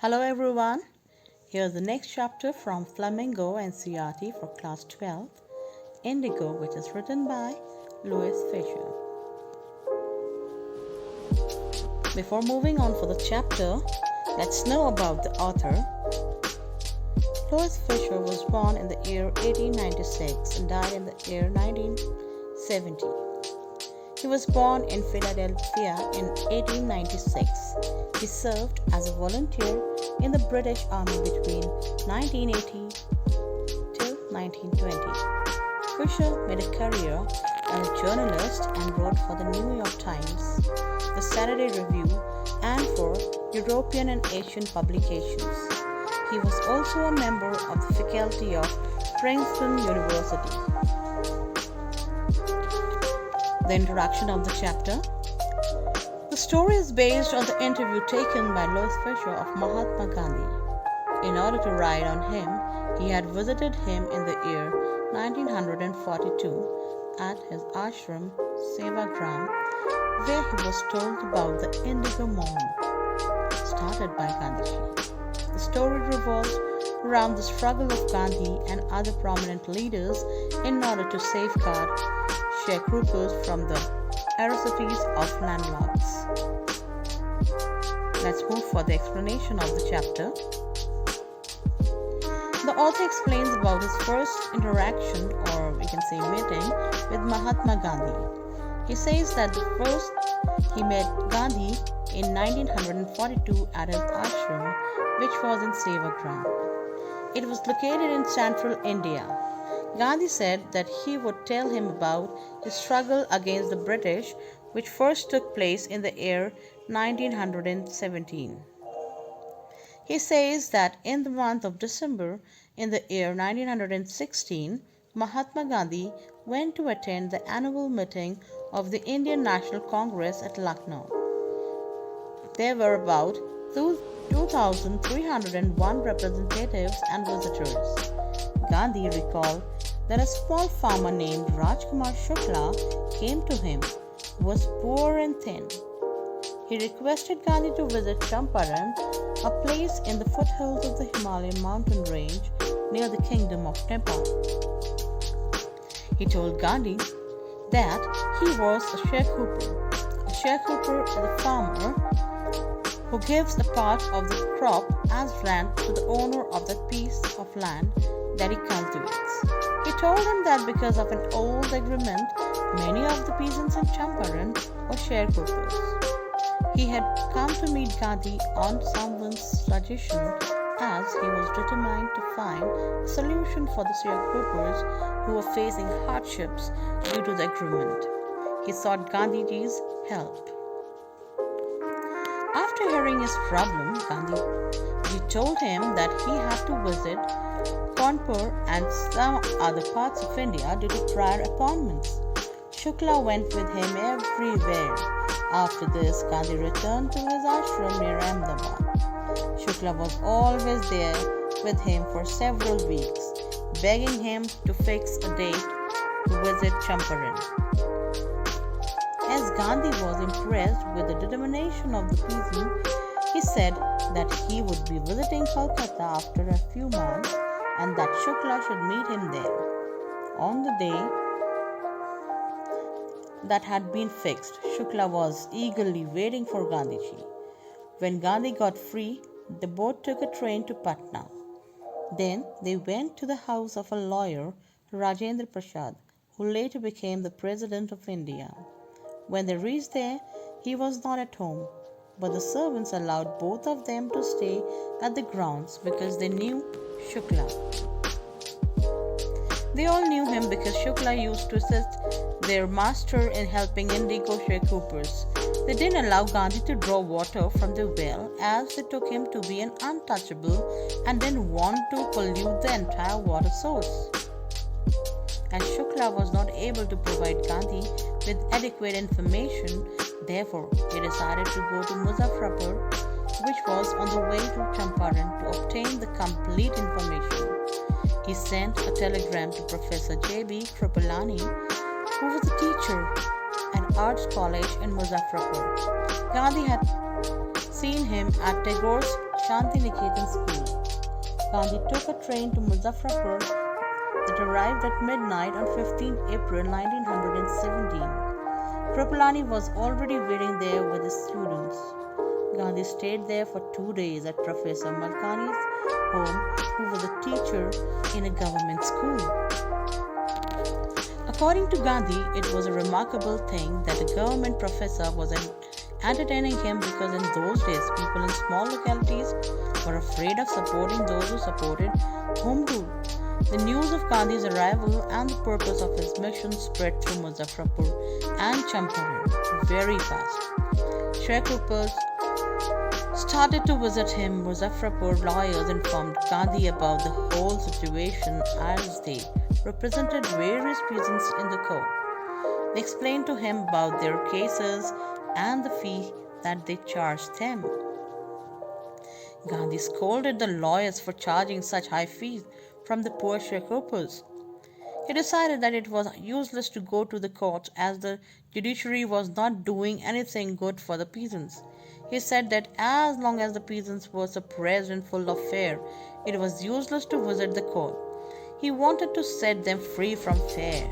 Hello everyone, here's the next chapter from Flamingo NCERT for class 12, Indigo, which is written by Louis Fisher. Before moving on for the chapter, let's know about the author. Louis Fisher was born in the year 1896 and died in the year 1970. He was born in Philadelphia in 1896. He served as a volunteer in the British Army between 1918 till 1920. Fisher made a career as a journalist and wrote for the New York Times, the Saturday Review, and for European and Asian publications. He was also a member of the faculty of Princeton University. The introduction of the chapter. The story is based on the interview taken by Louis Fisher of Mahatma Gandhi. In order to write on him, he had visited him in the year 1942 at his ashram Sevagram, where he was told about the Indigo movement started by Gandhiji. The story revolves around the struggle of Gandhi and other prominent leaders in order to safeguard sharecroppers from the atrocities of landlords. Let's move for the explanation of the chapter. The author explains about his first interaction, or we can say meeting, with Mahatma Gandhi. He says that the first he met Gandhi in 1942 at his ashram, which was in Sevagram. It was located in central India. Gandhi said that he would tell him about his struggle against the British, which first took place in the year 1917. He says that in the month of December in the year 1916, Mahatma Gandhi went to attend the annual meeting of the Indian National Congress at Lucknow. There were about 2,301 representatives and visitors. Gandhi recalled that a small farmer named Rajkumar Shukla came to him, who was poor and thin. He requested Gandhi to visit Champaran, a place in the foothills of the Himalayan mountain range near the kingdom of Nepal. He told Gandhi that he was a sharecropper. A sharecropper is a farmer who gives a part of the crop as rent to the owner of that piece of land that he cultivates. He told him that because of an old agreement, many of the peasants in Champaran were sharecroppers. He had come to meet Gandhi on someone's suggestion, as he was determined to find a solution for the sharecroppers who were facing hardships due to the agreement. He sought Gandhiji's help. After hearing his problem, Gandhiji told him that he had to visit Kanpur and some other parts of India due to prior appointments. Shukla went with him everywhere. After this, Gandhi returned to his ashram near Ahmedabad. Shukla was always there with him for several weeks, begging him to fix a date to visit Champaran. As Gandhi was impressed with the determination of the peasant, he said that he would be visiting Kolkata after a few months and that Shukla should meet him there. On the day that had been fixed, Shukla was eagerly waiting for Gandhiji. When Gandhi got free, they both took a train to Patna. Then they went to the house of a lawyer, Rajendra Prasad, who later became the President of India. When they reached there, he was not at home, but the servants allowed both of them to stay at the grounds because they knew Shukla. They all knew him because Shukla used to assist their master in helping Indigo sharecroppers. They didn't allow Gandhi to draw water from the well, as they took him to be an untouchable and didn't want to pollute the entire water source. As Shukla was not able to provide Gandhi with adequate information, therefore he decided to go to Muzaffarpur, which was on the way to Champaran, to obtain the complete information. He sent a telegram to Professor J.B. Kripalani, who was a teacher at Arts College in Muzaffarpur. Gandhi had seen him at Tagore's Shanti Niketan School. Gandhi took a train to Muzaffarpur that arrived at midnight on 15 April 1917. Kripalani was already waiting there with his students. Gandhi stayed there for 2 days at Professor Malkani's home, who was a teacher in a government school. According to Gandhi, it was a remarkable thing that a government professor was entertaining him, because in those days people in small localities were afraid of supporting those who supported home rule. The news of Gandhi's arrival and the purpose of his mission spread through Muzaffarpur and Champaran very fast. Sharecroppers started to visit him. Muzaffarpur lawyers informed Gandhi about the whole situation as they represented various peasants in the court. They explained to him about their cases and the fee that they charged them. Gandhi scolded the lawyers for charging such high fees from the poor sharecroppers. He decided that it was useless to go to the courts as the judiciary was not doing anything good for the peasants. He said that as long as the peasants were suppressed and full of fear, it was useless to visit the court. He wanted to set them free from fear.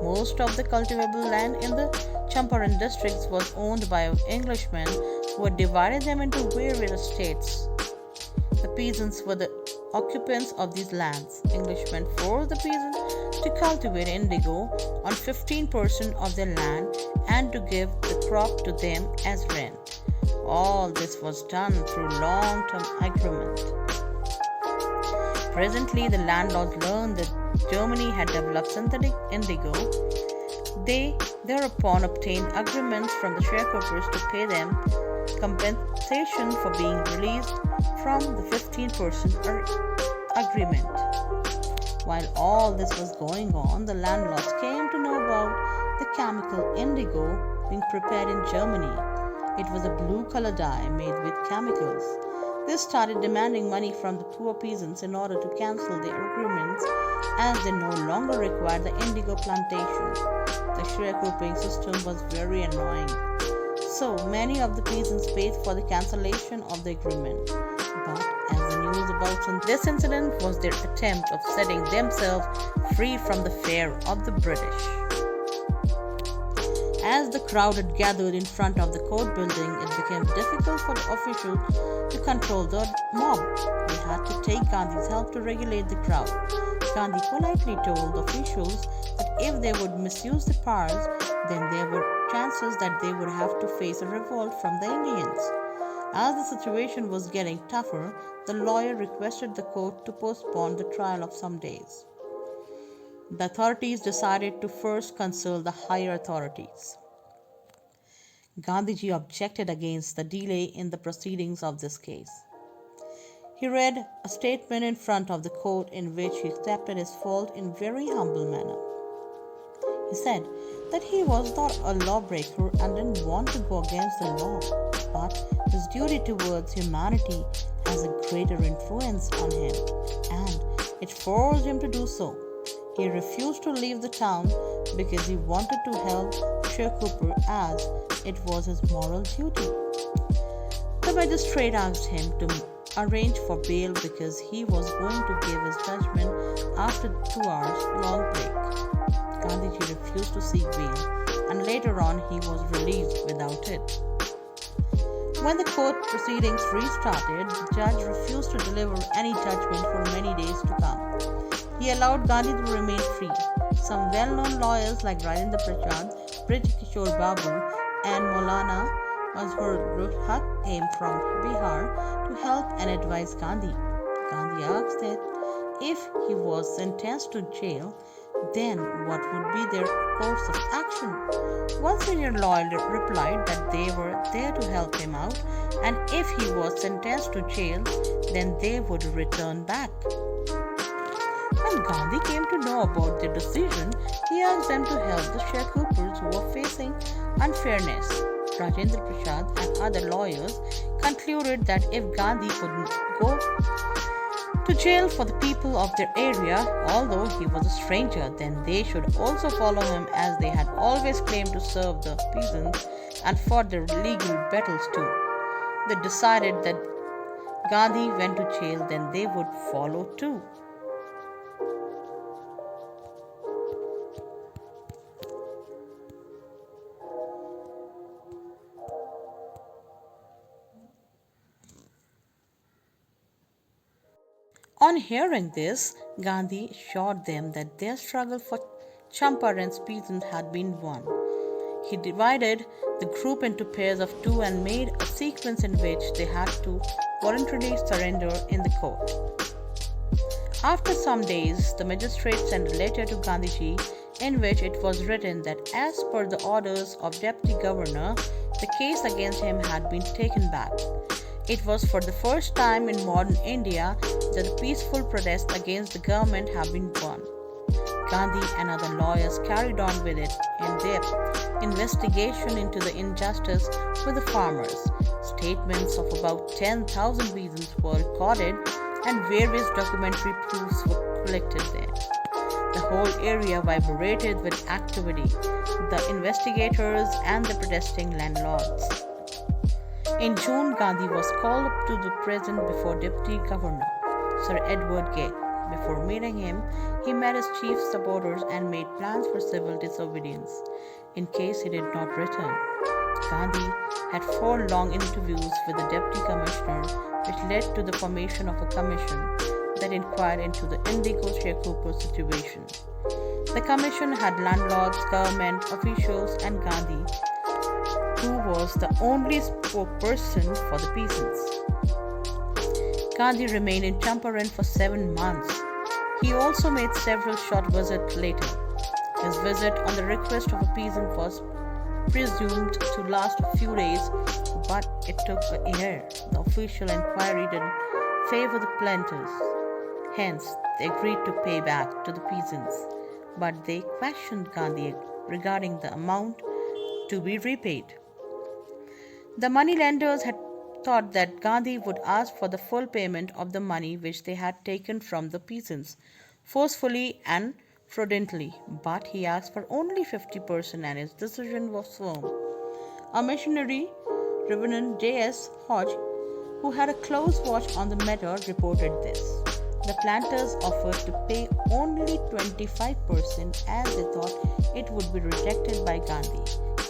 Most of the cultivable land in the Champaran districts was owned by Englishmen who had divided them into various estates. The peasants were the occupants of these lands. Englishmen forced the peasants to cultivate indigo on 15% of their land and to give the crop to them as rent. All this was done through long-term agreement. Presently, the landlords learned that Germany had developed synthetic indigo. They thereupon obtained agreements from the sharecroppers to pay them compensation for being released from the 15% agreement. While all this was going on, the landlords came to know about the chemical indigo being prepared in Germany. It was a blue-color dye made with chemicals. They started demanding money from the poor peasants in order to cancel their agreements, as they no longer required the indigo plantation. The sharecropping system was very annoying. So many of the peasants paid for the cancellation of the agreement. But as the news about this incident was their attempt of setting themselves free from the fear of the British. As the crowd had gathered in front of the court building, it became difficult for the officials to control the mob. They had to take Gandhi's help to regulate the crowd. Gandhi politely told the officials that if they would misuse the powers, then there were chances that they would have to face a revolt from the Indians. As the situation was getting tougher, the lawyer requested the court to postpone the trial of some days. The authorities decided to first consult the higher authorities. Gandhiji objected against the delay in the proceedings of this case. He read a statement in front of the court in which he accepted his fault in very humble manner. He said that he was not a lawbreaker and didn't want to go against the law, but his duty towards humanity has a greater influence on him, and it forced him to do so. He refused to leave the town because he wanted to help sharecropper as it was his moral duty. The magistrate asked him to arrange for bail because he was going to give his judgment after 2 hours long break. Gandhiji refused to seek bail, and later on he was released without it. When the court proceedings restarted, the judge refused to deliver any judgment for many days to come. He allowed Gandhi to remain free. Some well-known lawyers like Rajendra Prasad, Brij Kishore Babu, and Maulana Mazhar Haq came from Bihar to help and advise Gandhi. Gandhi asked that if he was sentenced to jail, then what would be their course of action? One senior lawyer replied that they were there to help him out, and if he was sentenced to jail, then they would return back. When Gandhi came to know about their decision, he asked them to help the sharecroppers who were facing unfairness. Rajendra Prasad and other lawyers concluded that if Gandhi could go to jail for the people of their area, although he was a stranger, then they should also follow him, as they had always claimed to serve the peasants and fought their legal battles too. They decided that Gandhi went to jail, then they would follow too. On hearing this, Gandhi assured them that their struggle for Champaran's peasants had been won. He divided the group into pairs of two and made a sequence in which they had to voluntarily surrender in the court. After some days, the magistrate sent a letter to Gandhiji in which it was written that as per the orders of Deputy Governor, the case against him had been taken back. It was for the first time in modern India that the peaceful protests against the government have been won. Gandhi and other lawyers carried on with it in-depth investigation into the injustice with the farmers. Statements of about 10,000 peasants were recorded and various documentary proofs were collected there. The whole area vibrated with activity, the investigators and the protesting landlords. In June, Gandhi was called up to the prison before Deputy Governor, Sir Edward Gate. Before meeting him, he met his chief supporters and made plans for civil disobedience in case he did not return. Gandhi had 4 long interviews with the Deputy Commissioner, which led to the formation of a commission that inquired into the Indigo sharecropper situation. The commission had landlords, government officials, and Gandhi, who was the only spokesperson for the peasants. Gandhi remained in Champaran for 7 months. He also made several short visits later. His visit on the request of a peasant was presumed to last a few days, but it took a year. The official inquiry didn't favor the planters. Hence, they agreed to pay back to the peasants, but they questioned Gandhi regarding the amount to be repaid. The moneylenders had thought that Gandhi would ask for the full payment of the money which they had taken from the peasants, forcefully and fraudulently, but he asked for only 50% and his decision was firm. A missionary, Reverend J.S. Hodge, who had a close watch on the matter, reported this. The planters offered to pay only 25% as they thought it would be rejected by Gandhi.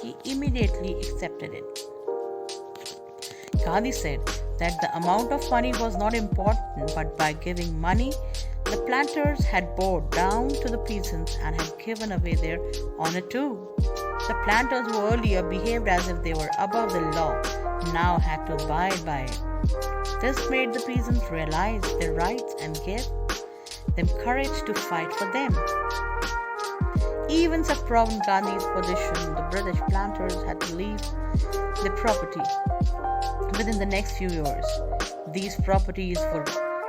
He immediately accepted it. Gandhi said that the amount of money was not important, but by giving money, the planters had bowed down to the peasants and had given away their honor too. The planters who earlier behaved as if they were above the law now had to abide by it. This made the peasants realize their rights and gave them courage to fight for them. Even from Gandhi's position, the British planters had to leave their property within the next few years. These properties were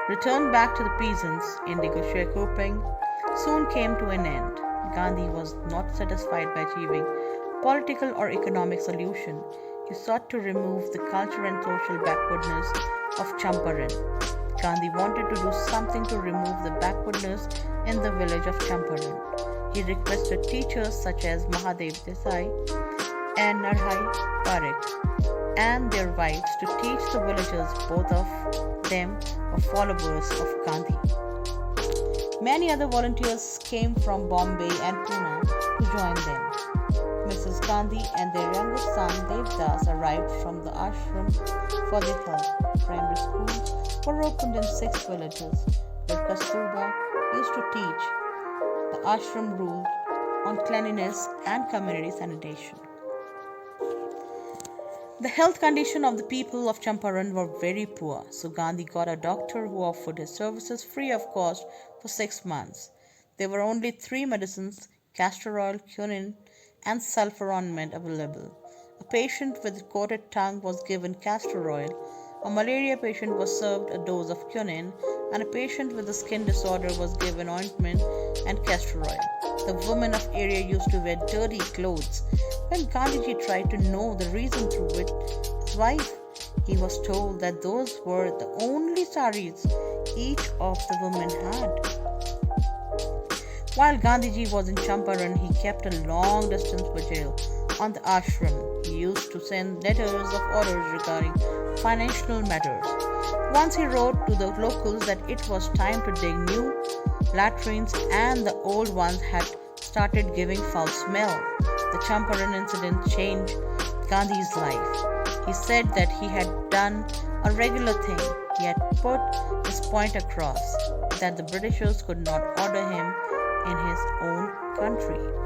returned back to the peasants. Indigo sharecropping soon came to an end. Gandhi was not satisfied by achieving political or economic solution. He sought to remove the cultural and social backwardness of Champaran. Gandhi wanted to do something to remove the backwardness in the village of Champaran. He requested teachers such as Mahadev Desai and Narhai Parekh and their wives to teach the villagers. Both of them were followers of Gandhi. Many other volunteers came from Bombay and Pune to join them. Mrs. Gandhi and their youngest son Devdas arrived from the ashram for their help. Primary schools were opened in 6 villages where Kasturba used to teach. The ashram ruled on cleanliness and community sanitation. The health condition of the people of Champaran were very poor, so Gandhi got a doctor who offered his services free of cost for 6 months. There were only 3 medicines, castor oil, quinine, and sulfur ointment available. A patient with coated tongue was given castor oil, a malaria patient was served a dose of quinine, and a patient with a skin disorder was given ointment and castor oil. The women of area used to wear dirty clothes. When Gandhiji tried to know the reason through which his wife, he was told that those were the only saris each of the women had. While Gandhiji was in Champaran, he kept a long distance vigil on the ashram. He used to send letters of orders regarding financial matters. Once he wrote to the locals that it was time to dig new latrines and the old ones had started giving foul smell. The Champaran incident changed Gandhi's life. He said that he had done a regular thing. He had put his point across that the Britishers could not order him in his own country.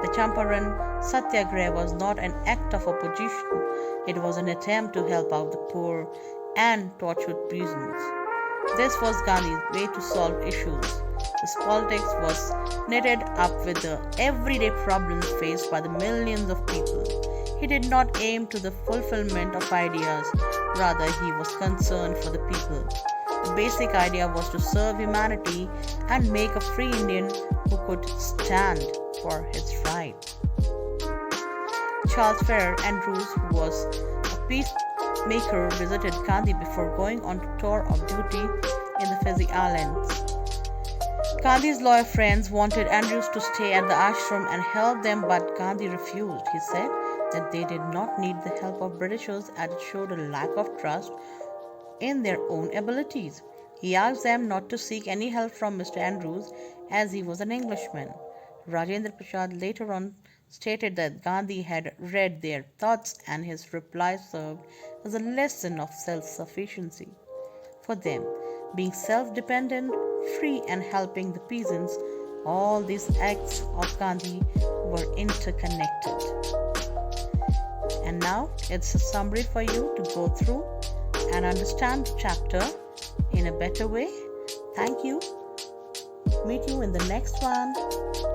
The Champaran Satyagraha was not an act of opposition, it was an attempt to help out the poor and tortured peasants. This was Gandhi's way to solve issues. His politics was knitted up with the everyday problems faced by the millions of people. He did not aim to the fulfillment of ideas, rather, he was concerned for the people. The basic idea was to serve humanity and make a free Indian who could stand for his right. Charles Fair Andrews, who was a peacemaker, visited Gandhi before going on a tour of duty in the Fiji Islands. Gandhi's lawyer friends wanted Andrews to stay at the ashram and help them, but Gandhi refused. He said that they did not need the help of Britishers as it showed a lack of trust in their own abilities. He asked them not to seek any help from Mr. Andrews as he was an Englishman. Rajendra Prasad later on stated that Gandhi had read their thoughts and his reply served as a lesson of self-sufficiency. For them, being self-dependent, free and helping the peasants, all these acts of Gandhi were interconnected. And now it's a summary for you to go through and understand the chapter in a better way. Thank you. Meet you in the next one.